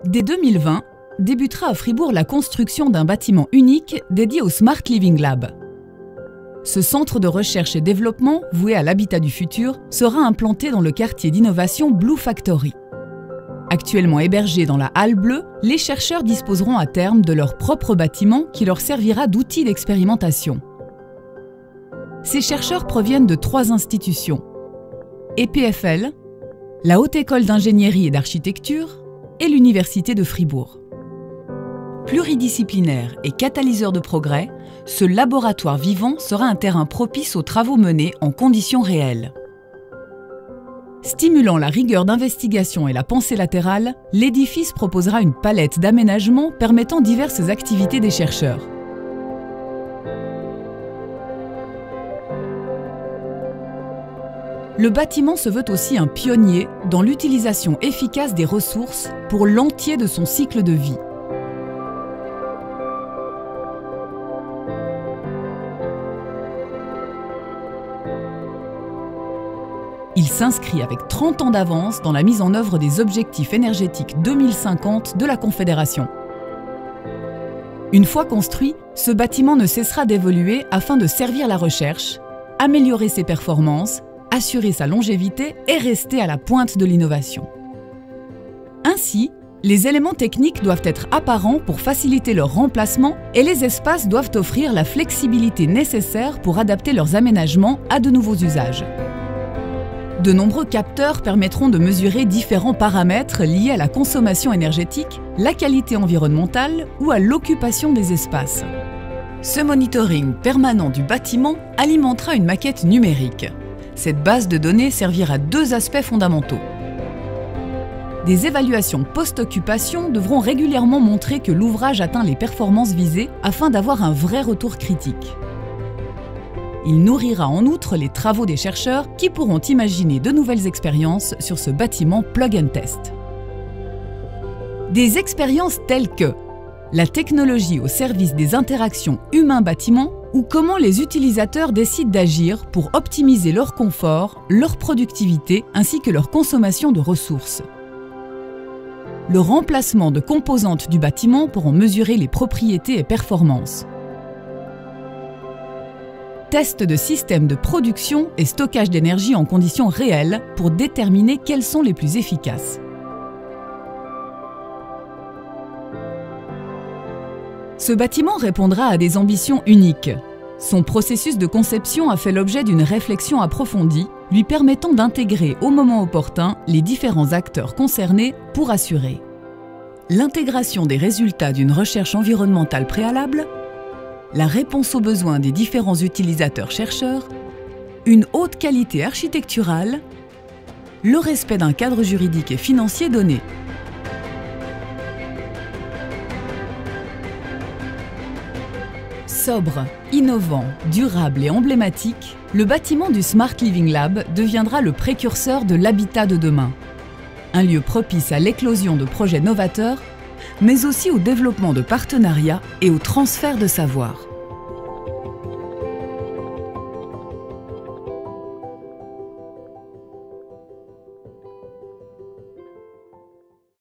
Dès 2020, débutera à Fribourg la construction d'un bâtiment unique dédié au Smart Living Lab. Ce centre de recherche et développement, voué à l'habitat du futur, sera implanté dans le quartier d'innovation Blue Factory. Actuellement hébergés dans la Halle Bleue, les chercheurs disposeront à terme de leur propre bâtiment qui leur servira d'outil d'expérimentation. Ces chercheurs proviennent de 3 institutions: EPFL, la Haute École d'ingénierie et d'architecture et l'Université de Fribourg. Pluridisciplinaire et catalyseur de progrès, ce laboratoire vivant sera un terrain propice aux travaux menés en conditions réelles. Stimulant la rigueur d'investigation et la pensée latérale, l'édifice proposera une palette d'aménagements permettant diverses activités des chercheurs. Le bâtiment se veut aussi un pionnier dans l'utilisation efficace des ressources pour l'entier de son cycle de vie. Il s'inscrit avec 30 ans d'avance dans la mise en œuvre des objectifs énergétiques 2050 de la Confédération. Une fois construit, ce bâtiment ne cessera d'évoluer afin de servir la recherche, améliorer ses performances, assurer sa longévité et rester à la pointe de l'innovation. Ainsi, les éléments techniques doivent être apparents pour faciliter leur remplacement et les espaces doivent offrir la flexibilité nécessaire pour adapter leurs aménagements à de nouveaux usages. De nombreux capteurs permettront de mesurer différents paramètres liés à la consommation énergétique, la qualité environnementale ou à l'occupation des espaces. Ce monitoring permanent du bâtiment alimentera une maquette numérique. Cette base de données servira à 2 aspects fondamentaux. Des évaluations post-occupation devront régulièrement montrer que l'ouvrage atteint les performances visées afin d'avoir un vrai retour critique. Il nourrira en outre les travaux des chercheurs qui pourront imaginer de nouvelles expériences sur ce bâtiment plug and test. Des expériences telles que la technologie au service des interactions humain-bâtiment ou comment les utilisateurs décident d'agir pour optimiser leur confort, leur productivité ainsi que leur consommation de ressources. Le remplacement de composantes du bâtiment pour en mesurer les propriétés et performances. Test de systèmes de production et stockage d'énergie en conditions réelles pour déterminer quels sont les plus efficaces. Ce bâtiment répondra à des ambitions uniques. Son processus de conception a fait l'objet d'une réflexion approfondie, lui permettant d'intégrer au moment opportun les différents acteurs concernés pour assurer l'intégration des résultats d'une recherche environnementale préalable, la réponse aux besoins des différents utilisateurs-chercheurs, une haute qualité architecturale, le respect d'un cadre juridique et financier donné. Sobre, innovant, durable et emblématique, le bâtiment du Smart Living Lab deviendra le précurseur de l'habitat de demain. Un lieu propice à l'éclosion de projets novateurs, mais aussi au développement de partenariats et au transfert de savoir.